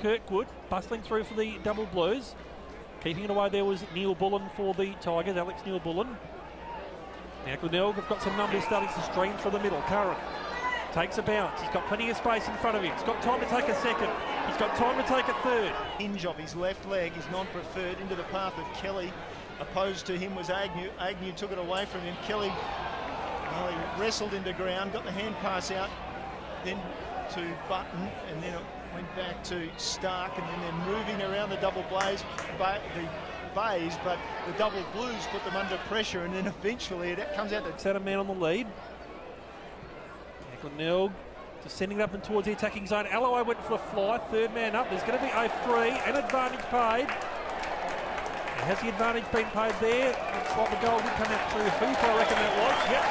Kirkwood, bustling through for the Double Blues. Keeping it away there was Neil Bullen for the Tigers, Alex Neil Bullen. Now Glenelg have got some numbers starting to stream through the middle. Curran takes a bounce. He's got plenty of space in front of him. He's got time to take a second. He's got time to take a third. Hinge of his left leg is non-preferred into the path of Kelly. Opposed to him was Agnew. Agnew took it away from him. Kelly, well, he wrestled into ground, got the hand pass out, then to Button, and then it went back to Stark, and then they're moving around the double bays, but the double blues put them under pressure, and then eventually it comes out. Set a man on the lead. Glenelg just sending it up and towards the attacking zone. Alloway went for the fly, third man up. There's going to be a free and advantage paid. Now, has the advantage been paid there? Looks like the goal did come out through Hooper, I reckon that was. Yep.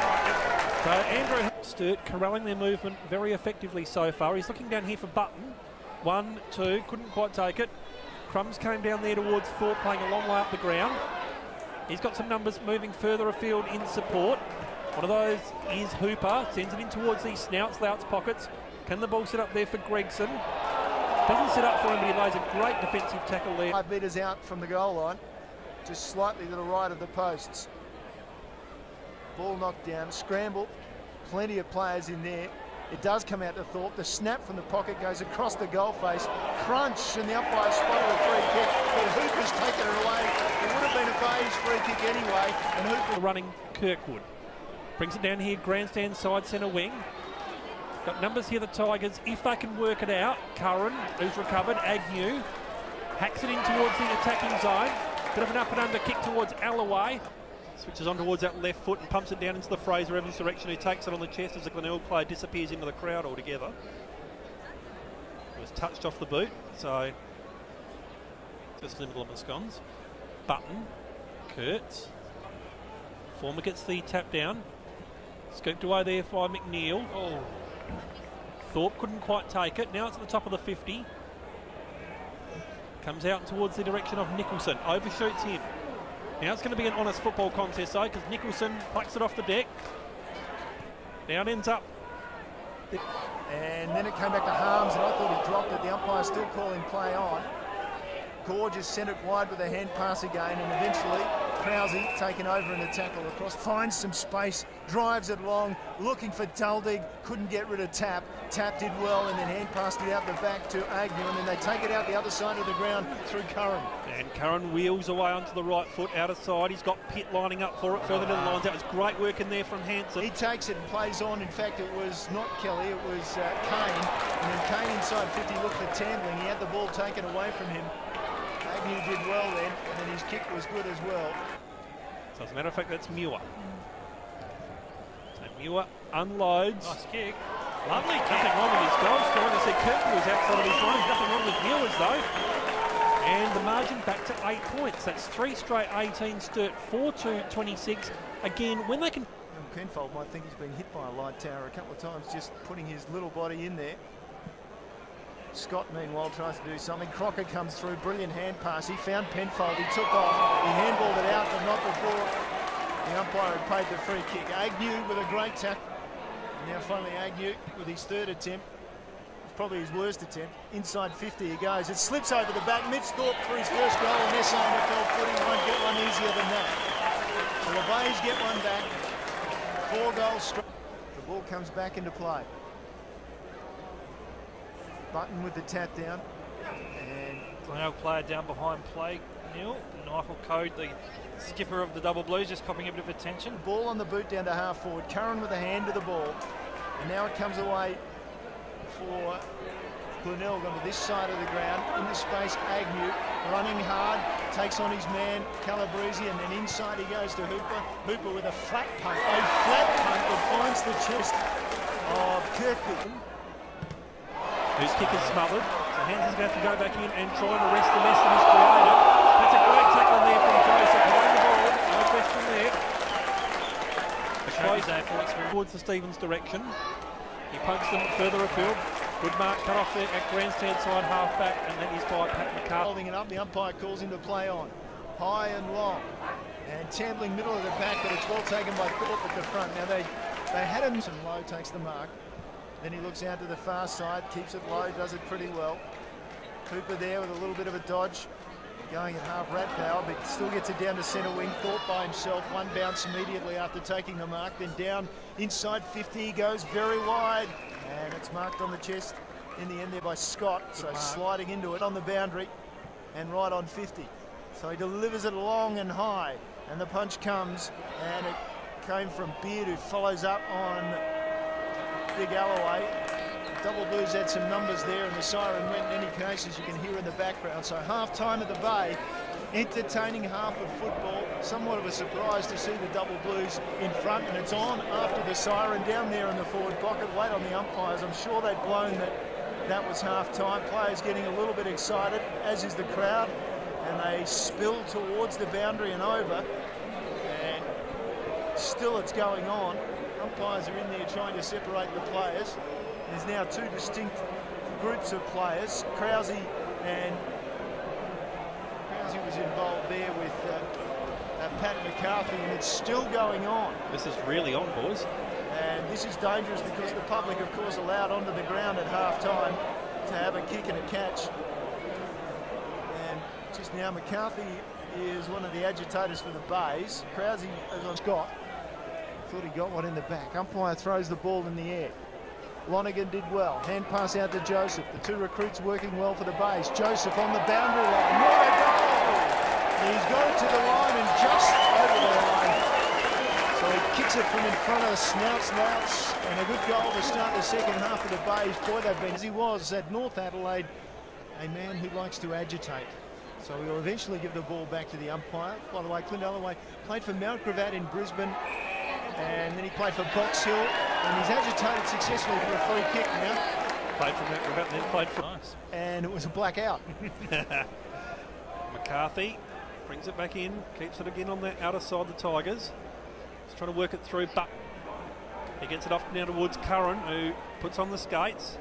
So Andrew Sturt corralling their movement very effectively so far. He's looking down here for Button. 1, 2, couldn't quite take it. Crumbs came down there towards Thorpe, playing a long way up the ground. He's got some numbers moving further afield in support. One of those is Hooper, sends it in towards the Louts pockets. Can the ball sit up there for Gregson? Doesn't sit up for him, but he lays a great defensive tackle there. 5 metres out from the goal line, just slightly to the right of the posts. Ball knocked down, scramble, plenty of players in there. It does come out to Thorpe. The snap from the pocket goes across the goal face. Crunch, and the umpire spotted a free kick, but Hooper's taken it away. It would have been a Bayes free kick anyway, and Hooper running Kirkwood. Brings it down here, grandstand side centre wing. Got numbers here, the Tigers, if they can work it out. Curran, who's recovered, Agnew. Hacks it in towards the attacking zone. Bit of an up and under kick towards Alloway. Switches on towards that left foot and pumps it down into the Fraser Evans direction, who takes it on the chest as the Glenelg player disappears into the crowd altogether. It was touched off the boot, so just in the middle of the scones. Button, Kurtz. Former gets the tap down. Scooped away there by McNeil. Oh. Thorpe couldn't quite take it. Now it's at the top of the 50. Comes out towards the direction of Nicholson. Overshoots him. Now it's going to be an honest football contest though, because Nicholson plucks it off the deck. Now it ends up. And then it came back to Harms, and I thought he dropped it. The umpire's still calling play on. Gorgeous sent it wide with a hand pass again, and eventually Krause taken over in the tackle across, finds some space, drives it long, looking for Duldig, couldn't get rid of Tap. Tap did well, and then hand passed it out the back to Agnew, and then they take it out the other side of the ground through Curran. And Curran wheels away onto the right foot, out of side. He's got Pitt lining up for it, further to the lines. That was great work in there from Hanson. He takes it and plays on. In fact, it was not Kelly, it was Kane. And then Kane inside 50 looked for Tambling. He had the ball taken away from him. Agnew did well then, and then his kick was good as well. So as a matter of fact, that's Muir. So Muir unloads. Nice kick. Lovely kick. Nothing wrong with his goal scoring. I said Kirkwood was outside of his line. Nothing wrong with Muir's though. And the margin back to 8 points. That's 3 straight 18, Sturt 4-2-26. Again, when they can... Penfold might think he's been hit by a light tower a couple of times, just putting his little body in there. Scott, meanwhile, tries to do something. Crocker comes through, brilliant hand pass. He found Penfold, he took off, he handballed it out, but not before the umpire had paid the free kick. Agnew with a great tackle. Now finally Agnew with his third attempt. It's probably his worst attempt. Inside 50 he goes. It slips over the back. Mitch Thorpe for his first goal on SANFL footing. Won't get one easier than that. So the Bays get one back. 4 goals straight. The ball comes back into play. Button with the tap down, and Glenelg player down behind play, Neil. Michael Code, the skipper of the Double Blues, just copping a bit of attention. Ball on the boot down to half forward. Curran with a hand to the ball, and now it comes away for Glenelg onto this side of the ground. Into space, Agnew running hard, takes on his man Calabrese, and then inside he goes to Hooper. Hooper with a flat punt, that finds the chest of Kirkwood. Whose kick is smothered. So Hanson's going to have to go back in and try and arrest the mess that he's created. That's a great tackle in there from Joseph. Behind the ball, no question there. Towards the Stevens direction. He pokes them further afield. Good mark cut off there at grandstand side half back, and that is by Pat McCarthy. Holding it up, the umpire calls him to play on. High and long. And Tambling middle of the back, but it's well taken by Thorpe at the front. Now they had him, and Lowe takes the mark. Then he looks out to the far side, keeps it low, does it pretty well. Cooper there with a little bit of a dodge, going at half rat power, but still gets it down to centre wing. Thorpe by himself, one bounce immediately after taking the mark, then down inside 50, he goes very wide, and it's marked on the chest in the end there by Scott, so sliding into it on the boundary and right on 50. So he delivers it long and high, and the punch comes, and it came from Beard, who follows up on Big Alloway. Double Blues had some numbers there, and the siren went in any case, as you can hear in the background. So half-time at the Bay, entertaining half of football. Somewhat of a surprise to see the Double Blues in front, and it's on after the siren down there in the forward pocket. Wait on the umpires. I'm sure they'd blown that was half-time. Players getting a little bit excited, as is the crowd, and they spill towards the boundary and over, and still it's going on. Umpires are in there trying to separate the players. There's now two distinct groups of players. Krause was involved there with Pat McCarthy, and it's still going on. This is really on, boys. And this is dangerous because the public, of course, allowed onto the ground at half-time to have a kick and a catch. And just now, McCarthy is one of the agitators for the Bays. Krause is on Scott. Thought he got one in the back. Umpire throws the ball in the air. Lonergan did well. Hand pass out to Joseph. The two recruits working well for the Bays. Joseph on the boundary line. What a goal! He's got it to the line and just over the line. So he kicks it from in front of Snouts, and a good goal to start the second half of the Bays. Boy, they've been, as he was at North Adelaide, a man who likes to agitate. So he'll eventually give the ball back to the umpire. By the way, Clint Alloway played for Mount Gravatt in Brisbane, and then he played for Box Hill, and he's agitated successfully for a free kick now. Played for Mount Gravatt and then played for us. And it was a blackout. McCarthy brings it back in, keeps it again on the outer side of the Tigers. He's trying to work it through, but he gets it off now towards Curran, who puts on the skates,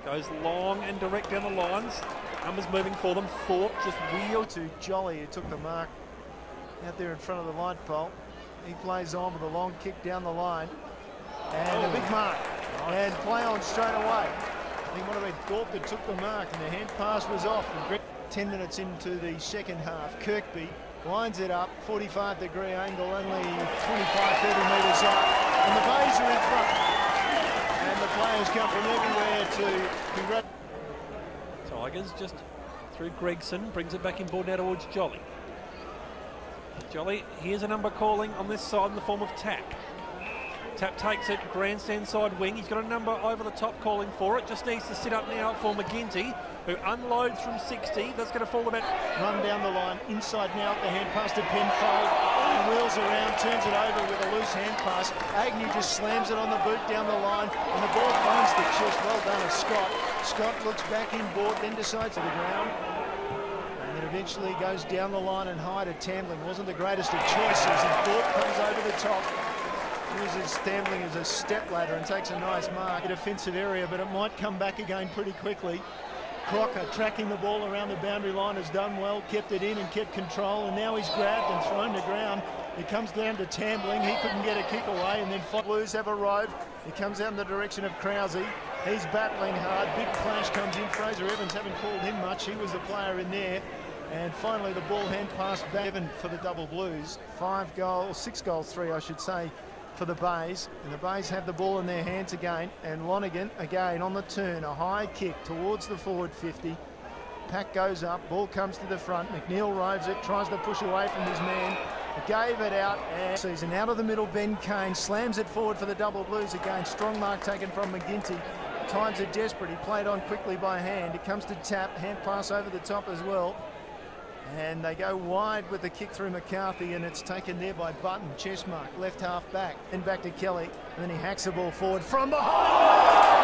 goes long and direct down the lines. Numbers moving for them. Thorpe just wheeled to Jolly, who took the mark out there in front of the light pole. He plays on with a long kick down the line, and a big mark, and play on straight away. I think one of it Thorpe that took the mark, and the hand pass was off. And 10 minutes into the second half, Kirkby lines it up, 45-degree angle, only 25-30 metres up, and the Bays are in front. And the players come from everywhere to congratulate. Tigers just through Gregson, brings it back in board now towards Jolly. Jolly, here's a number calling on this side in the form of Tap. Tap takes it, grandstand side wing. He's got a number over the top calling for it. Just needs to sit up now for McGinty, who unloads from 60. That's going to fall about... Run down the line, inside now, the hand pass to Penfold. He wheels around, turns it over with a loose hand pass. Agnew just slams it on the boot down the line, and the ball finds the chest. Well done of Scott. Scott looks back inboard, then decides to the ground. And then eventually goes down the line and high to Tambling. Wasn't the greatest of choices, and Thorpe comes over the top. Uses Tambling as a step ladder and takes a nice mark. A defensive area, but it might come back again pretty quickly. Crocker tracking the ball around the boundary line has done well, kept it in and kept control, and now he's grabbed and thrown to ground. It comes down to Tambling. He couldn't get a kick away, and then Blues have arrived. It comes out in the direction of Krause. He's battling hard. Big clash comes in. Fraser Evans haven't called him much. He was the player in there. And finally the ball hand passed back for the Double Blues. 6 goals, 3 I should say, for the Bays, and the Bays have the ball in their hands again, and Lonergan again on the turn, a high kick towards the forward 50. Pack goes up, ball comes to the front, McNeil roves it, tries to push away from his man, gave it out, and season out of the middle. Ben Kane slams it forward for the Double Blues again. Strong mark taken from McGinty. Times are desperate, he played on quickly by hand. It comes to Tap, hand pass over the top as well. And they go wide with the kick through McCarthy, and it's taken there by Button. Chest mark, left half back, then back to Kelly, and then he hacks the ball forward from behind.